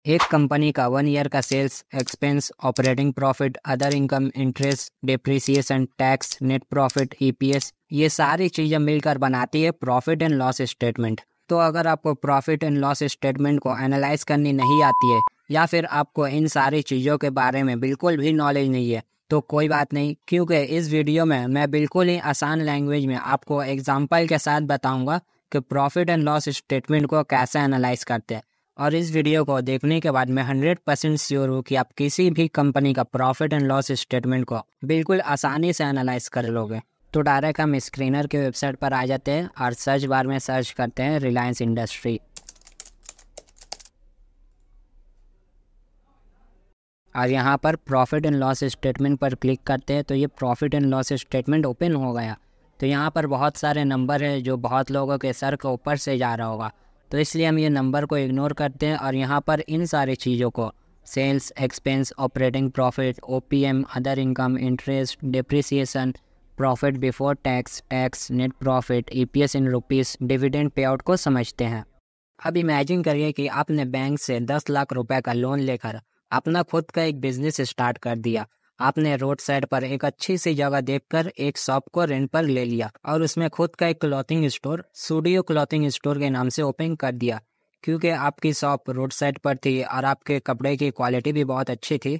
एक कंपनी का 1 ईयर का sales, expense, operating profit, other income, interest, depreciation, tax, net profit, EPS, ये सारी चीज़ें मिलकर बनाती है प्रॉफिट एंड लॉस स्टेटमेंट। तो अगर आपको प्रॉफिट एंड लॉस स्टेटमेंट को एनालाइज करनी नहीं आती है या फिर आपको इन सारी चीज़ों के बारे में बिल्कुल भी नॉलेज नहीं है तो कोई बात नहीं, क्योंकि इस वीडियो में मैं बिल्कुल ही आसान लैंग्वेज में आपको एग्जाम्पल के साथ बताऊंगा कि प्रॉफिट एंड लॉस स्टेटमेंट को कैसे एनालाइज करते हैं। और इस वीडियो को देखने के बाद मैं 100% श्योर हूँ कि आप किसी भी कंपनी का प्रॉफिट एंड लॉस स्टेटमेंट को बिल्कुल आसानी से एनालाइज कर लोगे। तो डायरेक्ट हम स्क्रीनर के वेबसाइट पर आ जाते हैं और सर्च बार में सर्च करते हैं रिलायंस इंडस्ट्री। और यहाँ पर प्रॉफिट एंड लॉस स्टेटमेंट पर क्लिक करते हैं तो ये profit and loss statement open हो गया। तो यहाँ पर बहुत सारे नंबर है जो बहुत लोगों के सर के ऊपर से जा रहा होगा, तो इसलिए हम ये नंबर को इग्नोर करते हैं और यहाँ पर इन सारी चीज़ों को sales, expense, operating profit, OPM, other income, interest, depreciation, profit before tax, tax, net profit, EPS in rupees, dividend pay out को समझते हैं। अब इमेजिन करिए कि आपने बैंक से 10 लाख रुपए का लोन लेकर अपना खुद का एक बिजनेस स्टार्ट कर दिया। आपने रोड साइड पर एक अच्छी सी जगह देखकर एक शॉप को रेंट पर ले लिया और उसमें खुद का एक clothing store, studio clothing store के नाम से ओपन कर दिया। क्योंकि आपकी शॉप रोड साइड पर थी और आपके कपड़े की क्वालिटी भी बहुत अच्छी थी,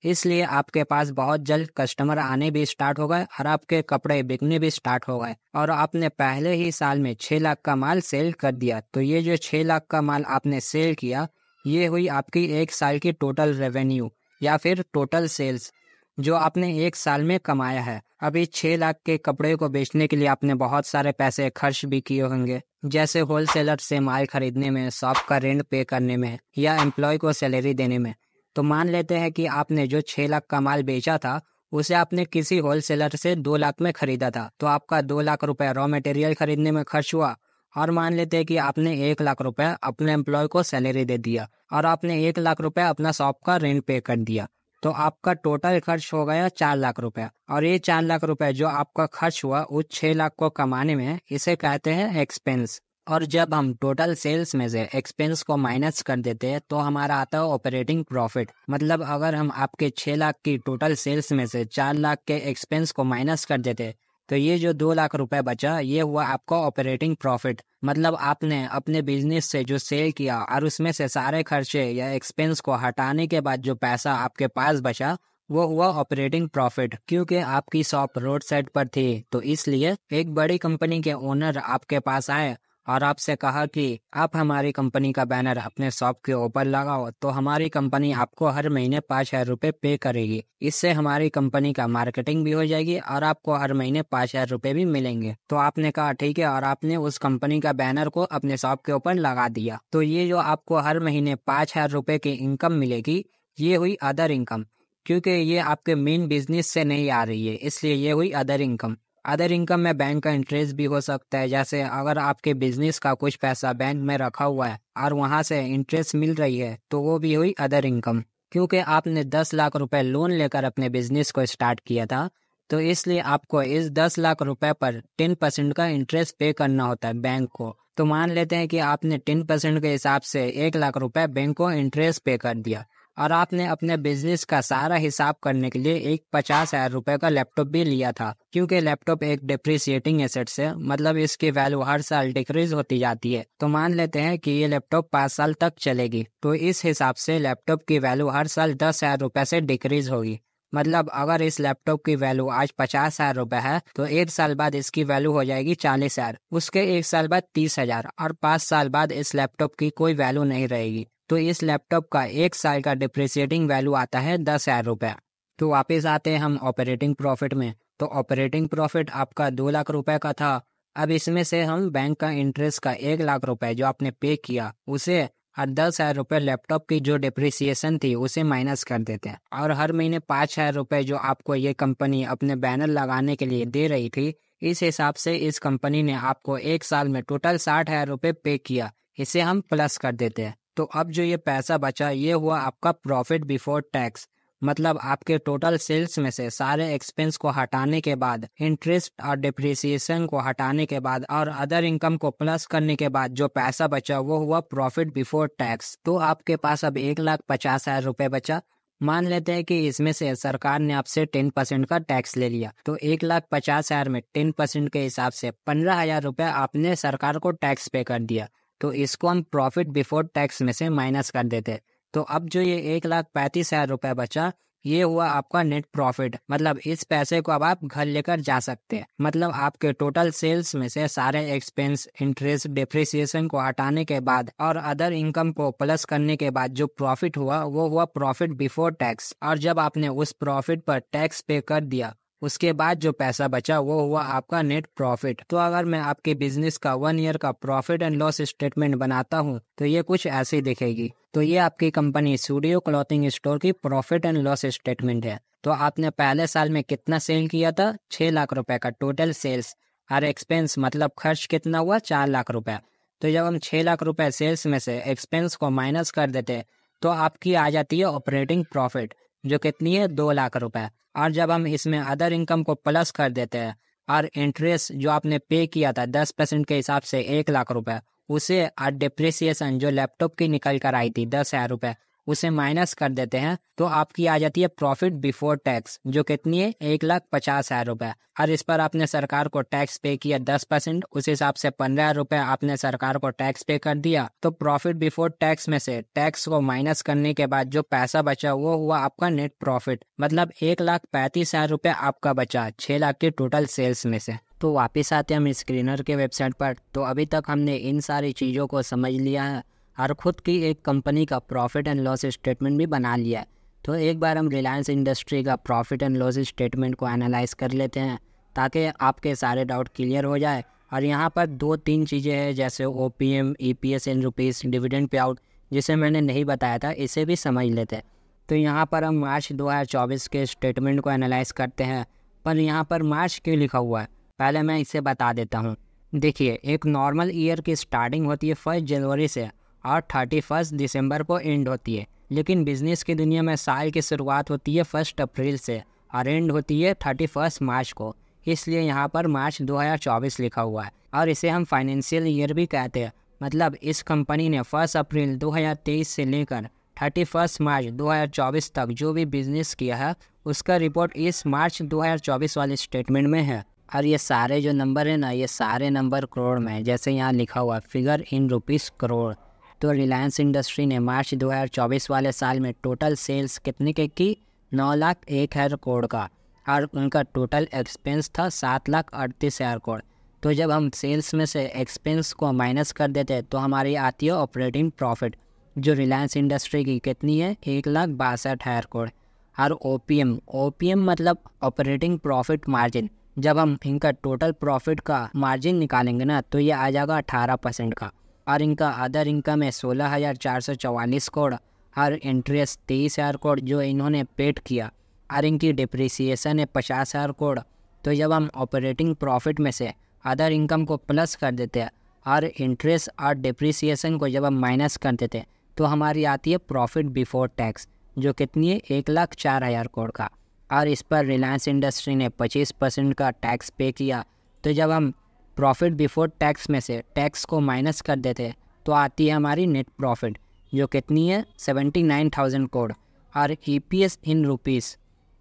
इसलिए आपके पास बहुत जल्द कस्टमर आने भी स्टार्ट हो गए और आपके कपड़े बिकने भी स्टार्ट हो गए। और आपने पहले ही साल में 6 लाख का माल सेल कर दिया। तो ये जो 6 लाख का माल आपने सेल किया, ये हुई आपकी एक साल की टोटल रेवेन्यू या फिर टोटल सेल्स जो आपने एक साल में कमाया है। अभी 6 लाख के कपड़े को बेचने के लिए आपने बहुत सारे पैसे खर्च भी किए होंगे, जैसे होलसेलर से माल खरीदने में, शॉप का रेंट पे करने में या एम्प्लॉय को सैलरी देने में। तो मान लेते हैं कि आपने जो 6 लाख का माल बेचा था उसे आपने किसी होलसेलर से 2 लाख में खरीदा था, तो आपका 2 लाख रुपए रॉ मटेरियल खरीदने में खर्च हुआ। और मान लेते हैं कि आपने 1 लाख रुपए अपने एम्प्लॉय को सैलरी दे दिया और आपने 1 लाख रुपए अपना शॉप का रेंट पे कर दिया। तो आपका टोटल खर्च हो गया 4 लाख रुपए। और ये 4 लाख रुपए जो आपका खर्च हुआ उस 6 लाख को कमाने में, इसे कहते हैं एक्सपेंस। और जब हम टोटल सेल्स में से एक्सपेंस को माइनस कर देते हैं तो हमारा आता है ऑपरेटिंग प्रॉफिट। मतलब अगर हम आपके 6 लाख की टोटल सेल्स में से 4 लाख के एक्सपेंस को माइनस कर देते तो ये जो 2 लाख रुपए बचा ये हुआ आपका ऑपरेटिंग प्रॉफिट। मतलब आपने अपने बिजनेस से जो सेल किया और उसमें से सारे खर्चे या एक्सपेंस को हटाने के बाद जो पैसा आपके पास बचा वो हुआ ऑपरेटिंग प्रॉफिट। क्योंकि आपकी शॉप रोड साइड पर थी तो इसलिए एक बड़ी कंपनी के ओनर आपके पास आए और आपसे कहा कि आप हमारी कंपनी का बैनर अपने शॉप के ऊपर लगाओ तो हमारी कंपनी आपको हर महीने 5,000 रुपये पे करेगी। इससे हमारी कंपनी का मार्केटिंग भी हो जाएगी और आपको हर महीने 5,000 रुपये भी मिलेंगे। तो आपने कहा ठीक है और आपने उस कंपनी का बैनर को अपने शॉप के ऊपर लगा दिया। तो ये जो आपको हर महीने 5,000 रुपये की इनकम मिलेगी ये हुई अदर इनकम। क्योंकि ये आपके मेन बिजनेस से नहीं आ रही है इसलिए ये हुई अदर इनकम। अदर इनकम में बैंक का इंटरेस्ट भी हो सकता है, जैसे अगर आपके बिजनेस का कुछ पैसा बैंक में रखा हुआ है और वहां से इंटरेस्ट मिल रही है तो वो भी हुई अदर इनकम। क्योंकि आपने 10 लाख रुपए लोन लेकर अपने बिजनेस को स्टार्ट किया था तो इसलिए आपको इस 10 लाख रुपए पर 10% का इंटरेस्ट पे करना होता है बैंक को। तो मान लेते हैं कि आपने 10% के हिसाब से 1 लाख रुपए बैंक को इंटरेस्ट पे कर दिया और आपने अपने बिजनेस का सारा हिसाब करने के लिए एक 50,000 रुपए का लैपटॉप भी लिया था। क्योंकि लैपटॉप एक डिप्रिसिएटिंग एसेट्स है, मतलब इसकी वैल्यू हर साल डिक्रीज होती जाती है। तो मान लेते हैं कि ये लैपटॉप 5 साल तक चलेगी, तो इस हिसाब से लैपटॉप की वैल्यू हर साल 10,000 रुपए से डिक्रीज होगी। मतलब अगर इस लैपटॉप की वैल्यू आज 50,000 रुपए है तो एक साल बाद इसकी वैल्यू हो जाएगी 40,000, उसके एक साल बाद 30,000 और 5 साल बाद इस लैपटॉप की कोई वैल्यू नहीं रहेगी। तो इस लैपटॉप का एक साल का डिप्रिसिएटिंग वैल्यू आता है 10,000 रुपये। तो वापस आते हैं हम ऑपरेटिंग प्रॉफिट में। तो ऑपरेटिंग प्रॉफिट आपका 2 लाख रुपए का था। अब इसमें से हम बैंक का इंटरेस्ट का 1 लाख रुपए जो आपने पे किया उसे और 10,000 रुपये लैपटॉप की जो डिप्रिसिएशन थी उसे माइनस कर देते हैं। और हर महीने 5,000 रुपये जो आपको ये कंपनी अपने बैनर लगाने के लिए दे रही थी, इस हिसाब से इस कंपनी ने आपको एक साल में टोटल 60,000 रुपये पे किया। इसे हम प्लस कर देते हैं। तो अब जो ये पैसा बचा ये हुआ आपका प्रॉफिट बिफोर टैक्स। मतलब आपके टोटल सेल्स में से सारे एक्सपेंस को हटाने के बाद, इंटरेस्ट और डिप्रिसिएशन को हटाने के बाद और अदर इनकम को प्लस करने के बाद जो पैसा बचा वो हुआ प्रॉफिट बिफोर टैक्स। तो आपके पास अब 1,50,000 रुपये बचा। मान लेते हैं कि इसमें से सरकार ने आपसे 10% का टैक्स ले लिया, तो 1,50,000 में 10% के हिसाब से 15,000 रुपये आपने सरकार को टैक्स पे कर दिया। तो इसको हम प्रॉफिट बिफोर टैक्स में से माइनस कर देते। तो अब जो ये 1,35,000 रुपये बचा, ये हुआ आपका नेट प्रॉफिट। मतलब इस पैसे को अब आप घर लेकर जा सकते हैं। मतलब आपके टोटल सेल्स में से सारे एक्सपेंस, इंटरेस्ट, डिप्रिसिएशन को हटाने के बाद और अदर इनकम को प्लस करने के बाद जो प्रॉफिट हुआ वो हुआ प्रॉफिट बिफोर टैक्स। और जब आपने उस प्रॉफिट पर टैक्स पे कर दिया, उसके बाद जो पैसा बचा वो हुआ आपका नेट प्रॉफिट। तो अगर मैं आपके बिजनेस का 1 ईयर का प्रॉफिट एंड लॉस स्टेटमेंट बनाता हूँ तो ये कुछ ऐसी दिखेगी। तो ये आपकी कंपनी स्टूडियो क्लॉथिंग स्टोर की प्रॉफिट एंड लॉस स्टेटमेंट है। तो आपने पहले साल में कितना सेल किया था? 6 लाख रुपए का टोटल सेल्स। और एक्सपेंस मतलब खर्च कितना हुआ? 4 लाख रुपए। तो जब हम 6 लाख रुपए सेल्स में से एक्सपेंस को माइनस कर देते तो आपकी आ जाती है ऑपरेटिंग प्रॉफिट, जो कितनी है? 2 लाख रुपए। और जब हम इसमें अदर इनकम को प्लस कर देते हैं और इंटरेस्ट जो आपने पे किया था 10% के हिसाब से 1 लाख रुपए, उसे और डिप्रिसिएशन जो लैपटॉप की निकल कर आई थी 10,000 रुपए, उसे माइनस कर देते हैं तो आपकी आ जाती है प्रॉफिट बिफोर टैक्स, जो कितनी है? 1,50,000 रुपए। और इस पर आपने सरकार को टैक्स पे किया 10%, उस हिसाब से 15,000 रुपए आपने सरकार को टैक्स पे कर दिया। तो प्रॉफिट बिफोर टैक्स में से टैक्स को माइनस करने के बाद जो पैसा बचा वो हुआ आपका नेट प्रॉफिट। मतलब 1,35,000 रुपए आपका बचा 6 लाख के टोटल सेल्स में से। तो वापस आते हैं हम स्क्रीनर के वेबसाइट पर। तो अभी तक हमने इन सारी चीज़ों को समझ लिया है और ख़ुद की एक कंपनी का प्रॉफिट एंड लॉस स्टेटमेंट भी बना लिया है। तो एक बार हम रिलायंस इंडस्ट्री का प्रॉफिट एंड लॉस स्टेटमेंट को एनालाइज कर लेते हैं ताकि आपके सारे डाउट क्लियर हो जाए। और यहाँ पर 2-3 चीज़ें हैं जैसे OPM, EPS इन रुपीस, डिविडेंड पे आउट, जिसे मैंने नहीं बताया था, इसे भी समझ लेते हैं। तो यहाँ पर हम मार्च 2024 के स्टेटमेंट को एनालाइज करते हैं। पर यहाँ पर मार्च क्यों लिखा हुआ है, पहले मैं इसे बता देता हूँ। देखिए, एक नॉर्मल ईयर की स्टार्टिंग होती है 1 जनवरी से और 31 दिसंबर को एंड होती है। लेकिन बिजनेस की दुनिया में साल की शुरुआत होती है 1 अप्रैल से और एंड होती है 31 मार्च को। इसलिए यहाँ पर मार्च 2024 लिखा हुआ है और इसे हम फाइनेंशियल ईयर भी कहते हैं। मतलब इस कंपनी ने 1 अप्रैल 2023 से लेकर 31 मार्च 2024 तक जो भी बिजनेस किया है उसका रिपोर्ट इस मार्च 2024 वाले स्टेटमेंट में है। और ये सारे जो नंबर है ना, ये सारे नंबर करोड़ में है। जैसे यहाँ लिखा हुआ फिगर इन रुपीस करोड़। तो रिलायंस इंडस्ट्री ने मार्च 2024 वाले साल में टोटल सेल्स कितने की? 9,01,000 करोड़ का। और उनका टोटल एक्सपेंस था 7,38,000 करोड़। तो जब हम सेल्स में से एक्सपेंस को माइनस कर देते हैं तो हमारी आती है ऑपरेटिंग प्रॉफिट, जो रिलायंस इंडस्ट्री की कितनी है? 1,62,000 करोड़। और OPM मतलब ऑपरेटिंग प्रॉफिट मार्जिन। जब हम इनका टोटल प्रॉफिट का मार्जिन निकालेंगे ना तो ये आ जाएगा 18% का। और इनका अदर इनकम है 16,444 करोड़ और इंटरेस्ट 23,000 करोड़ जो इन्होंने पेड किया। और इनकी डिप्रिसिएशन है 50,000 करोड़। तो जब हम ऑपरेटिंग प्रॉफिट में से अदर इनकम को प्लस कर देते हैं और इंटरेस्ट और डिप्रिसिएशन को जब हम माइनस कर देते हैं तो हमारी आती है प्रॉफिट बिफोर टैक्स, जो कितनी है? 1,04,000 करोड़ का। और इस पर रिलायंस इंडस्ट्री ने 25% का टैक्स पे किया। तो जब हम प्रॉफिट बिफोर टैक्स में से टैक्स को माइनस कर देते हैं तो आती है हमारी नेट प्रॉफिट, जो कितनी है? 79,000 करोड़। और EPS इन रुपीस।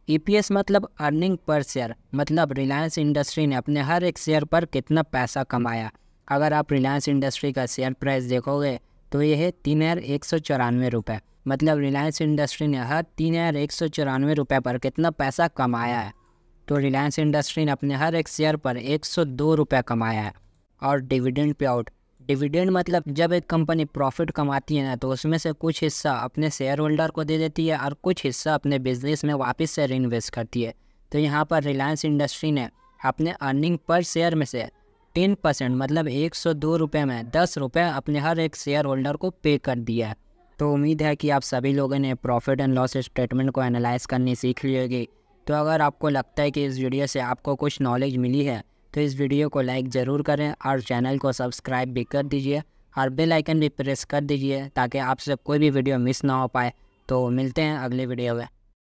EPS मतलब अर्निंग पर शेयर। मतलब रिलायंस इंडस्ट्री ने अपने हर एक शेयर पर कितना पैसा कमाया। अगर आप रिलायंस इंडस्ट्री का शेयर प्राइस देखोगे तो ये है 3,194 रुपये। मतलब रिलायंस इंडस्ट्री ने हर 3,194 रुपये पर कितना पैसा कमाया है। तो रिलायंस इंडस्ट्री ने अपने हर एक शेयर पर 102 रुपये कमाया है। और डिविडेंड पे आउट। डिविडेंड मतलब जब एक कंपनी प्रॉफिट कमाती है ना तो उसमें से कुछ हिस्सा अपने शेयर होल्डर को दे देती है और कुछ हिस्सा अपने बिजनेस में वापस से रीइन्वेस्ट करती है। तो यहाँ पर रिलायंस इंडस्ट्री ने अपने अर्निंग पर शेयर में से 10% मतलब 102 रुपये में 10 रुपये अपने हर एक शेयर होल्डर को पे कर दिया है। तो उम्मीद है कि आप सभी लोगों ने प्रॉफिट एंड लॉस स्टेटमेंट को एनालाइज करनी सीख ली होगी। तो अगर आपको लगता है कि इस वीडियो से आपको कुछ नॉलेज मिली है तो इस वीडियो को लाइक ज़रूर करें और चैनल को सब्सक्राइब भी कर दीजिए और बेल आइकन भी प्रेस कर दीजिए ताकि आपसे कोई भी वीडियो मिस ना हो पाए। तो मिलते हैं अगले वीडियो में।